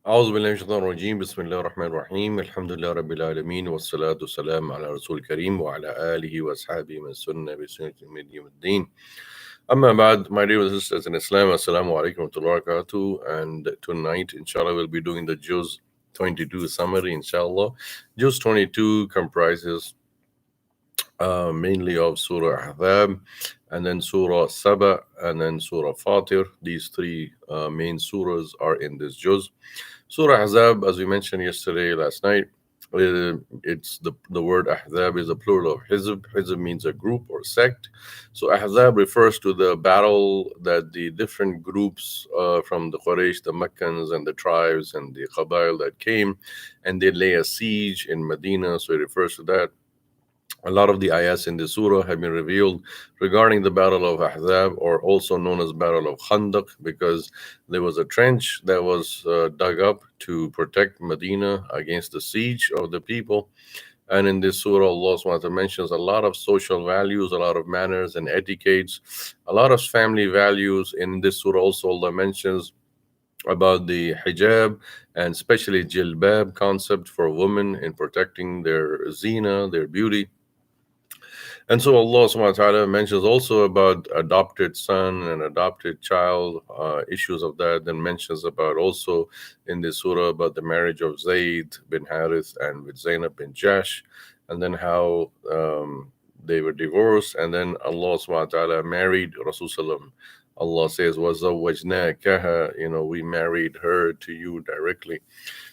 أعوذ بالله من الشيطان الرجيم بسم الله الرحمن الرحيم الحمد لله رب العالمين والصلاة والسلام على رسول الكريم وعلى آله وأصحابه من سنة بسنة من يوم الدين. أما بعد, my dear sisters in Islam, Assalamu alaikum wa rahmatullahi wa barakatuh. And tonight, inshallah, we'll be doing the Juz 22 summary, inshallah. Juz 22 comprises mainly of Surah Ahzab, and then Surah Saba, and then Surah Fatir. These three main surahs are in this Juz. Surah Ahzab, as we mentioned last night, it's the word Ahzab is a plural of Hizb. Hizb means a group or sect. So Ahzab refers to the battle that the different groups from the Quraysh, the Meccans, and the tribes and the Qabail that came, and they lay a siege in Medina. So it refers to that. A lot of the ayahs in the surah have been revealed regarding the battle of Ahzab, or also known as battle of Khandaq, because there was a trench that was dug up to protect Medina against the siege of the people. And in this surah, Allah subhanahu wa ta'ala mentions a lot of social values, a lot of manners and etiquettes, a lot of family values. In this surah also, Allah mentions about the hijab and especially jilbab concept for women in protecting their zina, their beauty. And so Allah subhanahu wa ta'ala mentions also about adopted son and adopted child, issues of that, then mentions about also in this surah about the marriage of Zayd bin Harith and with Zainab bin Jash, and then how they were divorced, and then Allah subhanahu wa ta'ala married Rasulullah. Allah says, وَزَوَّجْنَاكَهَا, we married her to you directly.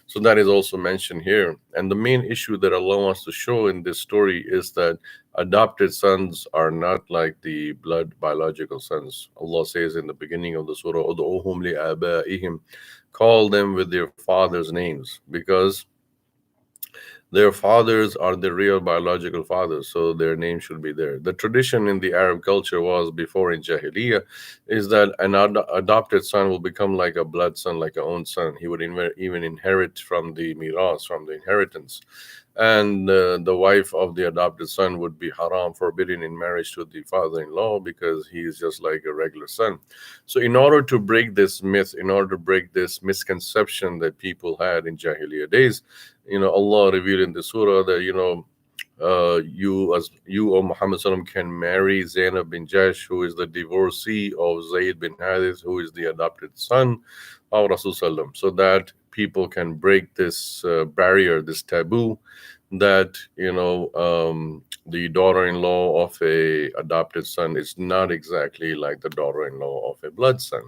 So that is also mentioned here. And the main issue that Allah wants to show in this story is that adopted sons are not like the blood biological sons. Allah says in the beginning of the surah, "Ud'uhum li'abaihim," call them with their fathers' names, because their fathers are the real biological fathers, so their name should be there. The tradition in the Arab culture was before in Jahiliyyah is that an adopted son will become like a blood son, like a own son. He would even inherit from the miras, from the inheritance. And the wife of the adopted son would be haram, forbidden in marriage to the father-in-law, because he is just like a regular son. So in order to break this myth, in order to break this misconception that people had in Jahiliyyah days, Allah revealed in the surah that, you, O Muhammad sallam, can marry Zainab bin Jash, who is the divorcee of Zayd bin Harith, who is the adopted son of Rasul sallam, so that people can break this barrier, this taboo, that the daughter-in-law of a adopted son is not exactly like the daughter-in-law of a blood son.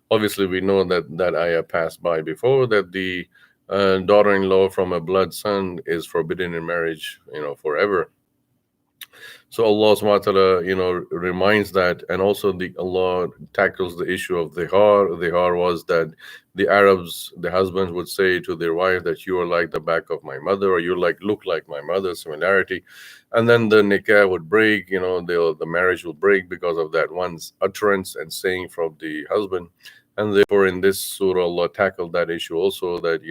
Obviously, we know that ayah passed by before, that the daughter-in-law from a blood son is forbidden in marriage, forever. So Allah subhanahu wa ta'ala, reminds that, and also Allah tackles the issue of dhihar. Dhihar was that the Arabs, the husbands would say to their wife that you are like the back of my mother, or you look like my mother, similarity. And then the nikah would break, the marriage will break because of that one's utterance and saying from the husband. And therefore, in this surah, Allah tackled that issue also, that,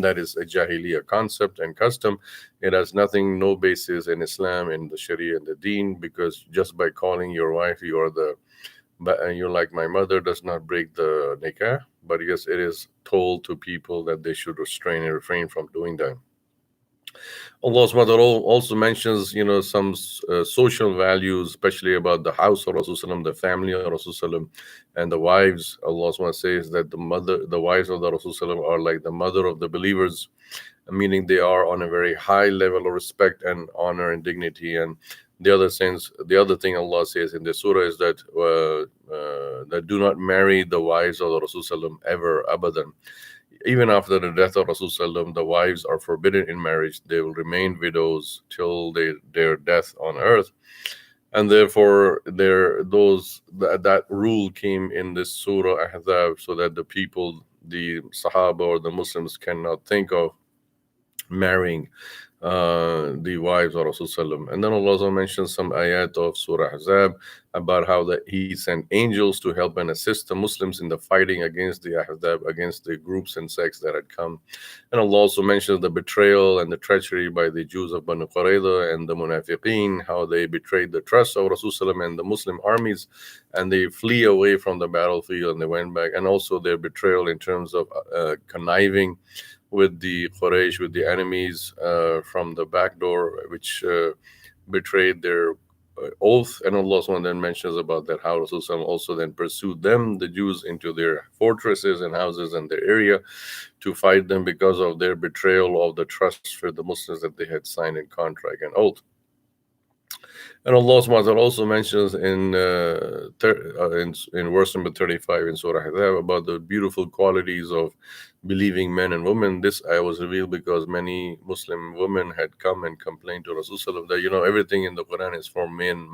that is a Jahiliyyah concept and custom. It has no basis in Islam, in the Sharia, and the Deen, because just by calling your wife, you're like my mother, does not break the nikah. But yes, it is told to people that they should restrain and refrain from doing that. Allah subhanahu wa ta'ala also mentions, some social values, especially about the house of Rasulullah, the family of Rasulullah, and the wives. Allah subhanahu wa ta'ala says that the wives of the Rasulullah are like the mother of the believers, meaning they are on a very high level of respect and honor and dignity. And the other thing Allah says in the surah is that that do not marry the wives of the Rasulullah ever, abadan. Even after the death of Rasulullah, the wives are forbidden in marriage. They will remain widows till their death on earth. And therefore, that rule came in this Surah Ahzab, so that the people, the Sahaba or the Muslims, cannot think of marrying the wives of Rasulullah. And then Allah also mentions some ayat of Surah Ahzab about how that He sent angels to help and assist the Muslims in the fighting against the Ahzab, against the groups and sects that had come. And Allah also mentions the betrayal and the treachery by the Jews of Banu Qurayza and the Munafiqeen, how they betrayed the trust of Rasulullah and the Muslim armies, and they flee away from the battlefield and they went back. And also their betrayal in terms of conniving with the Quraysh, with the enemies from the back door, which betrayed their oath. And Allah then mentions about that, how Rasulullah also then pursued them, the Jews, into their fortresses and houses and their area to fight them because of their betrayal of the trust for the Muslims that they had signed in contract and oath. And Allah subhanahu wa ta'ala also mentions in verse number 35 in Surah Ahzab about the beautiful qualities of believing men and women. This ayah was revealed because many Muslim women had come and complained to Rasulullah that, everything in the Quran is for men.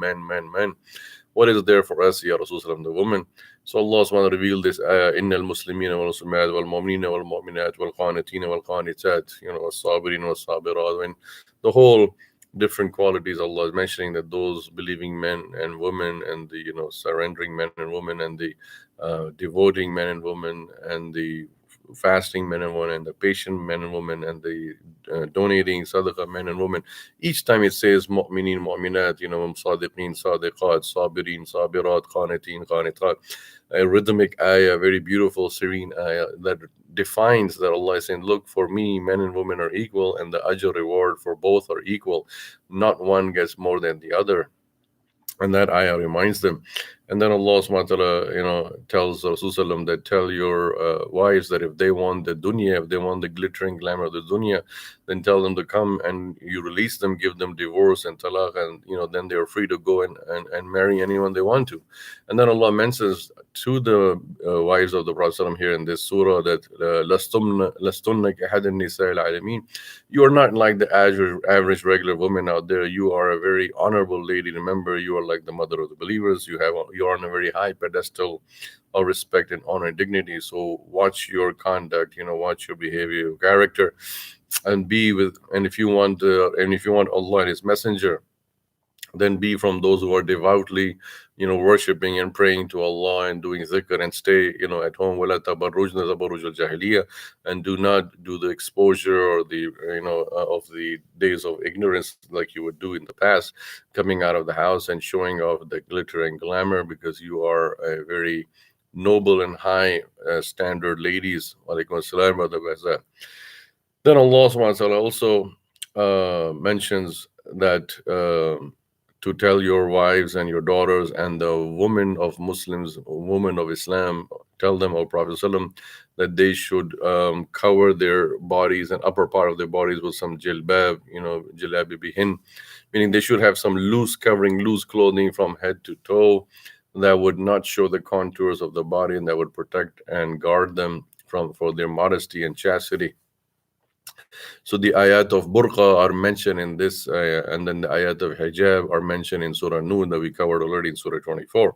What is there for us, Ya Rasulullah, the woman? So Allah subhanahu wa ta'ala revealed this ayah, إِنَّ الْمُسْلِمِينَ وَالْمُسْلِمَاتِ وَالْمُؤْمِنِينَ وَالْمُؤْمِنَاتِ وَالْقَانِتِينَ وَالْقَانِتَاتِ وَالصَّابِرِينَ وَالصَّابِرَاتِ. And the whole different qualities Allah is mentioning, that those believing men and women and the surrendering men and women and the devoting men and women and the fasting men and women and the patient men and women and the donating sadaqah men and women. Each time it says mu'minin, mu'minat, sadiqeen, sadiqat, sabirin, sabirat, qanitin, qanitat. A rhythmic ayah, very beautiful, serene ayah that defines that Allah is saying, look, for me, men and women are equal, and the ajr reward for both are equal. Not one gets more than the other. And that ayah reminds them. And then Allah subhanahu wa ta'ala, tells Rasulullah that tell your wives that if they want the dunya, if they want the glittering glamour of the dunya, then tell them to come and you release them, give them divorce and talaq, and then they are free to go and marry anyone they want to. And then Allah mentions to the wives of the Prophet here in this surah that lastunna kahadin nisa'il alamin. You are not like the average regular woman out there. You are a very honorable lady. Remember, you are like the mother of the believers. You are on a very high pedestal of respect and honor and dignity. So watch your conduct, watch your behavior, your character, and if you want Allah and His Messenger, then be from those who are devoutly, worshipping and praying to Allah and doing zikr, and stay, at home. وَلَا تَبَرُّجْنَ تَبَرُّجَ الْجَاهِلِيَّةِ, and do not do the exposure or the, of the days of ignorance like you would do in the past, coming out of the house and showing off the glitter and glamour, because you are a very noble and high standard ladies. Walaikum assalam wa rahmatullah. Then Allah subhanahu wa ta'ala also mentions that to tell your wives and your daughters and the women of Muslims, women of Islam, tell them, O Prophet ﷺ, that they should cover their bodies and upper part of their bodies with some jilbab, jilab bihin, meaning they should have some loose covering, loose clothing from head to toe that would not show the contours of the body and that would protect and guard them for their modesty and chastity. So the ayat of burqa are mentioned in this ayah, and then the ayat of hijab are mentioned in Surah Nur that we covered already in Surah 24.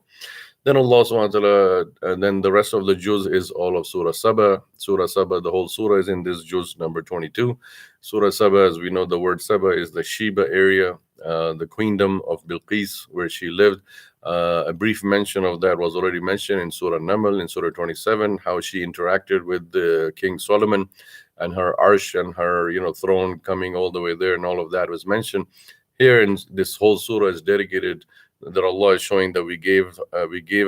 Then Allah subhanahu wa ta'ala, and then the rest of the juz is all of Surah Saba. Surah Saba, the whole surah is in this juz number 22. Surah Saba, as we know, the word Saba is the Sheba area, the queendom of Bilqis, where she lived. A brief mention of that was already mentioned in Surah Naml, in Surah 27, how she interacted with the King Solomon and her arsh and her throne coming all the way there, and all of that was mentioned. Here in this whole surah is dedicated that Allah is showing that we gave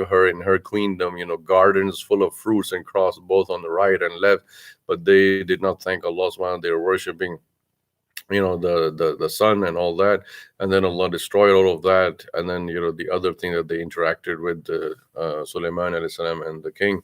her in her queendom, gardens full of fruits and crops both on the right and left, but they did not thank Allah subhanahu wa ta'ala. They were worshipping the sun and all that, and then Allah destroyed all of that. And then the other thing that they interacted with Sulaiman alayhi salam and the king.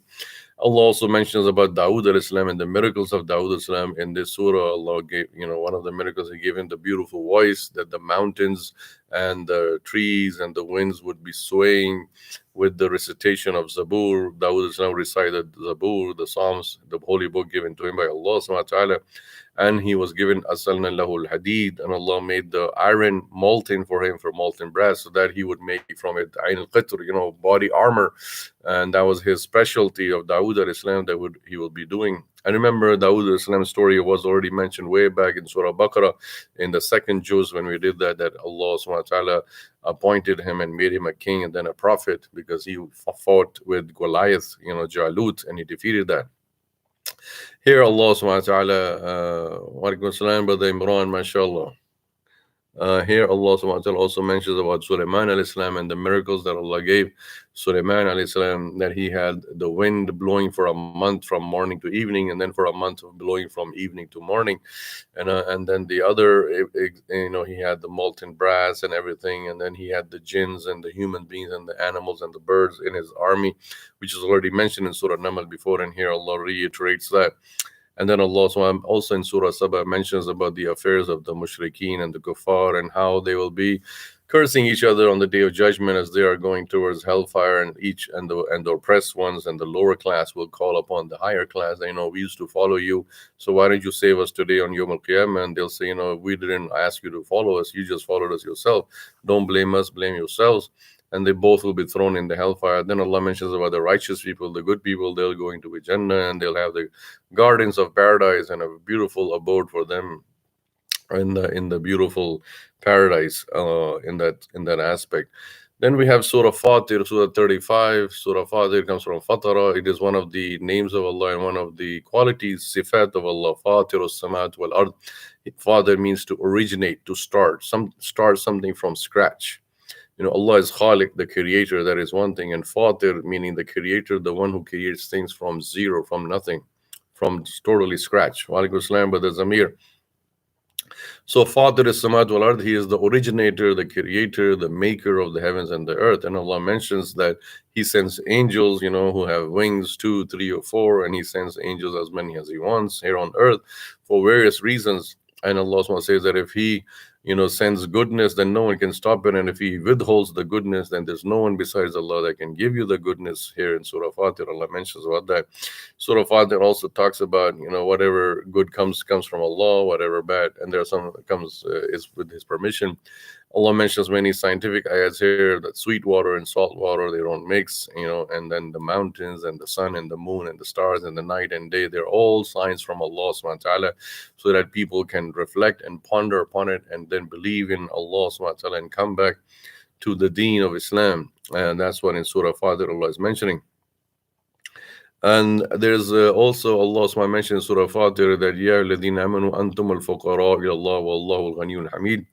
Allah also mentions about Dawood alayhi salam and the miracles of Dawood alayhi salam in this surah. Allah gave, one of the miracles, He gave him the beautiful voice that the mountains and the trees and the winds would be swaying with the recitation of Zabur. Dawood alayhi salam recited Zabur, the Psalms, the holy book given to him by Allah subhanahu wa ta'ala. And he was given asalna lahu al-hadid, and Allah made the iron molten for him, for molten brass, so that he would make from it ayn al-qitr, body armor. And that was his specialty of Dawood alayhi salam, that he would be doing. I remember Dawood Islam's story was already mentioned way back in Surah Baqarah in the second juz when we did that Allah subhanahu wa ta'ala appointed him and made him a king and then a prophet because he fought with Goliath, Jalut, and he defeated that. Here Allah subhanahu wa ta'ala, wa alaikum assalam, Brother Imran, mashallah. Here Allah subhanahu wa ta'ala also mentions about Sulaiman alayhi salam and the miracles that Allah gave Sulaiman alayhi salam, that he had the wind blowing for a month from morning to evening, and then for a month of blowing from evening to morning, and then the other, he had the molten brass and everything, and then he had the jinns and the human beings and the animals and the birds in his army, which is already mentioned in Surah Namal before, and here Allah reiterates that. And then Allah also in Surah Saba mentions about the affairs of the mushrikeen and the kuffar and how they will be cursing each other on the day of judgment as they are going towards hellfire, and the oppressed ones and the lower class will call upon the higher class. We used to follow you, so why don't you save us today on Yawm al-Qiyamah? And they'll say, we didn't ask you to follow us, you just followed us yourself. Don't blame us, blame yourselves. And they both will be thrown in the hellfire. Then Allah mentions about the righteous people, the good people, they'll go into the Jannah, and they'll have the gardens of paradise and a beautiful abode for them in the beautiful paradise in that aspect. Then we have Surah Fatir, Surah 35. Surah Fatir comes from Fatara. It is one of the names of Allah and one of the qualities, sifat of Allah. Fatir as-samat wal ard. Fatir means to originate, to start something from scratch. Allah is Khaliq, the creator, that is one thing, and Fatir meaning the creator, the one who creates things from zero, from nothing, from totally scratch. Wa alaikum assalam, Brother Zamir. So Fatir as-samat wal ard, he is the originator, the creator, the maker of the heavens and the earth. And Allah mentions that he sends angels, who have wings, 2, 3, or 4, and he sends angels as many as he wants here on earth for various reasons. And Allah says that if he sends goodness, then no one can stop it. And if he withholds the goodness, then there's no one besides Allah that can give you the goodness. Here in Surah Fatir, Allah mentions about that. Surah Fatir also talks about, whatever good comes from Allah, whatever bad, and there are some that comes is with his permission. Allah mentions many scientific ayats here that sweet water and salt water, they don't mix, and then the mountains and the sun and the moon and the stars and the night and day, they're all signs from Allah subhanahu wa ta'ala, so that people can reflect and ponder upon it and then believe in Allah subhanahu wa ta'ala and come back to the deen of Islam. And that's what in Surah Fatir Allah is mentioning. And there's also Allah subhanahu mentioned in Surah Fatir that Ya alladhina amanu antum al-fuqara ila Allah wallahu al-ghaniyyul hamid.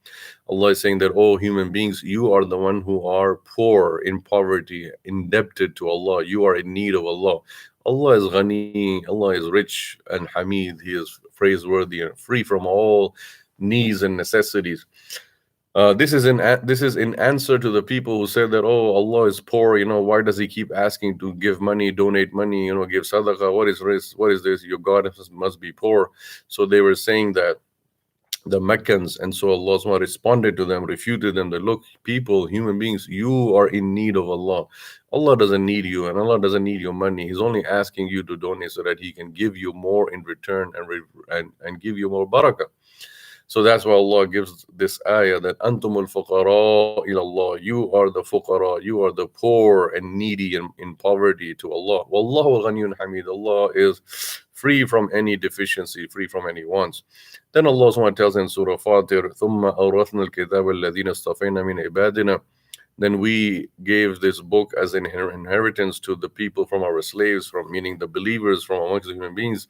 Allah is saying that, oh human beings, you are the one who are poor, in poverty, indebted to Allah. You are in need of Allah. Allah is Ghani, Allah is rich and Hamid. He is praiseworthy and free from all needs and necessities. This is in answer to the people who said that, oh, Allah is poor, why does he keep asking to give money, donate money, give sadaqah? What is this? Your God must be poor. So they were saying that, the Meccans, and so Allah responded to them, refuted them, that look, people, human beings, you are in need of Allah. Allah doesn't need you, and Allah doesn't need your money. He's only asking you to donate so that he can give you more in return and give you more barakah. So that's why Allah gives this ayah that Antumul fuqara ila Allah, you are the fuqara, you are the poor and needy and in poverty to Allah. Wallahu al-ghaniyyun hamid, Allah is free from any deficiency, free from any wants. Then Allah subhanahu wa ta'ala tells in Surah Fatir, ثُمَّ أَوْرَثْنَا الْكِتَابَ الَّذِينَ اصْطَفَيْنَا مِنْ عِبَادِنَا. Then we gave this book as an inheritance to the people from our slaves, meaning the believers from amongst the human beings.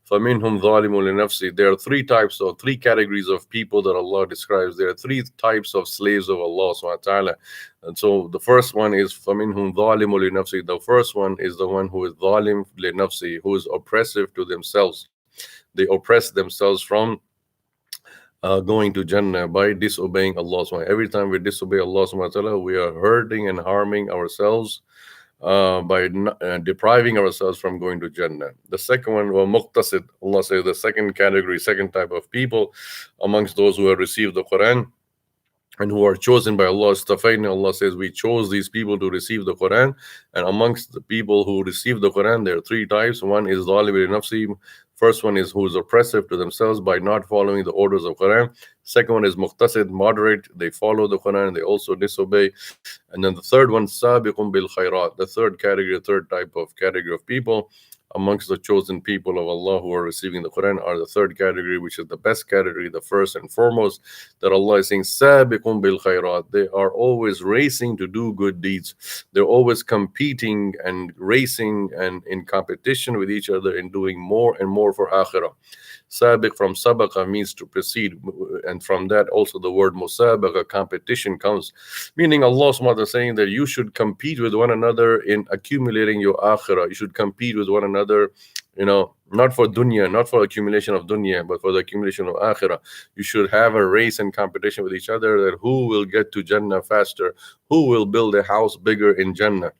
فَمِنْهُمْ ظَالِمٌ لِنَفْسِهِ. There are three categories of people that Allah describes. There are three types of slaves of Allah subhanahu wa ta'ala. And so the first one is فَمِنْهُمْ ظَالِمٌ لِنَفْسِهِ. The first one is the one who is ظَالِم لِنَفْسِهِ, who is oppressive to themselves. They oppress themselves from going to Jannah by disobeying Allah subhanahu wa ta'ala. Every time we disobey Allah subhanahu wa ta'ala, we are hurting and harming ourselves by depriving ourselves from going to Jannah. The second one, muqtasid, Allah says the second category, second type of people amongst those who have received the Quran and who are chosen by Allah. Allah says we chose these people to receive the Quran, and amongst the people who receive the Quran, there are three types. One is zalim li nafsi. First one is who is oppressive to themselves by not following the orders of Quran. Second one is muqtasid, moderate, they follow the Quran, they also disobey. And then the third one, sabiqun bil khairat, the third category, third type of category of people amongst the chosen people of Allah who are receiving the Quran are the third category, which is the best category, the first and foremost, that Allah is saying, Sabiqun bil khairat. They are always racing to do good deeds. They're always competing and racing and in competition with each other in doing more and more for akhirah. Sabiq from sabaqa means to proceed, and from that also the word musabaqa, competition, comes, meaning Allah subhanahu wa ta'ala is saying that you should compete with one another in accumulating your akhirah. You should compete with one another, not for dunya, not for accumulation of dunya, but for the accumulation of akhirah. You should have a race and competition with each other, that who will get to Jannah faster, who will build a house bigger in Jannah.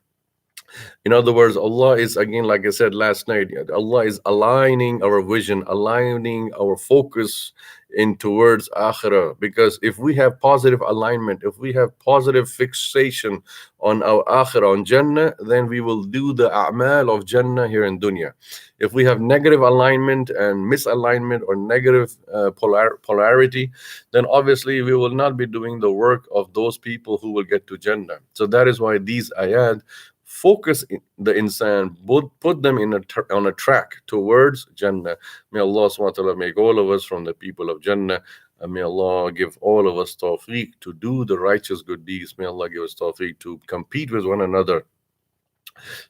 In other words, Allah is, again, like I said last night, Allah is aligning our vision, aligning our focus in towards akhirah. Because if we have positive alignment, if we have positive fixation on our akhirah, on Jannah, then we will do the a'mal of Jannah here in dunya. If we have negative alignment and misalignment or negative polarity, then obviously we will not be doing the work of those people who will get to Jannah. So that is why these ayat focus the insan, put them on a track towards Jannah. May Allah subhanahu wa ta'ala make all of us from the people of Jannah. And may Allah give all of us tawfiq to do the righteous good deeds. May Allah give us tawfiq to compete with one another,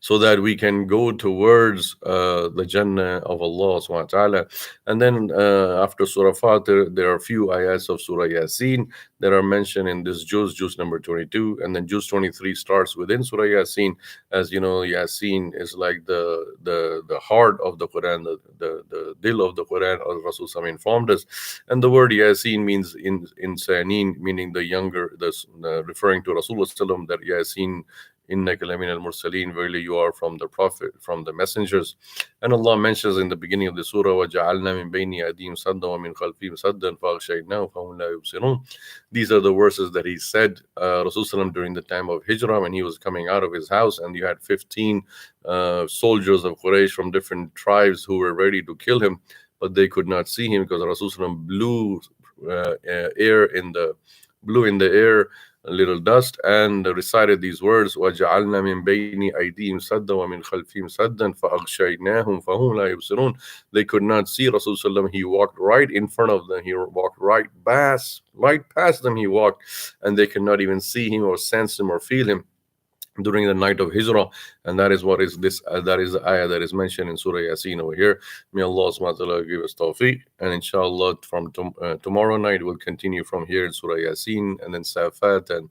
so that we can go towards the Jannah of Allah subhanahu wa ta'ala. And then after Surah Fatir, there are a few ayats of Surah Yasin that are mentioned in this juz number 22. And then juz 23 starts within Surah Yasin. As you know, Yasin is like the heart of the Quran, the dil of the Quran, as Rasul Sallallahu informed us. And the word Yasin means insanin, meaning the younger, referring to Rasulullah Sallallahu, that Yasin, إِنَّكَ لَمِنَ الْمُرْسَلِينَ, verily you are from the Prophet, from the messengers. And Allah mentions in the beginning of the surah, وَجَعَلْنَا مِن بَيْنِ أَيْدِيهِمْ سَدًّا وَمِنْ خَلْفِهِمْ سَدًّا فَأَغْشَيْنَاهُمْ فَهُمْ لَا يُبْصِرُونَ. These are the verses that he said, Rasulullah during the time of Hijrah, when he was coming out of his house, and you had 15 soldiers of Quraysh from different tribes who were ready to kill him, but they could not see him because Rasulullah blew in the air a little dust, and recited these words, وَجَعَلْنَا مِن بَيْنِ أَيْدِيهِمْ سَدًّا وَمِنْ خَلْفِهِمْ سَدًّا فَأَغْشَيْنَاهُمْ فَهُمْ لَا يُبْصِرُونَ. They could not see Rasulullah. He walked right in front of them. He walked right past them. He walked, and they could not even see him or sense him or feel him during the night of Hijrah. And that is what is this, that is the ayah that is mentioned in Surah Yasin over here. May Allah subhanahu wa ta'ala give us tawfiq, and inshallah from tomorrow night we'll continue from here in Surah Yasin, and then Safat, and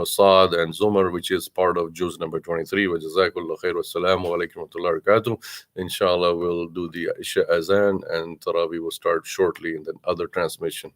Saad and Zumar, which is part of juz number 23. Wa jazakallahu khair, wa assalamu alaikum wa rahmatullahi wa barakatuh. Inshallah we'll do the Isha Azan, and Tarawih will start shortly in the other transmission.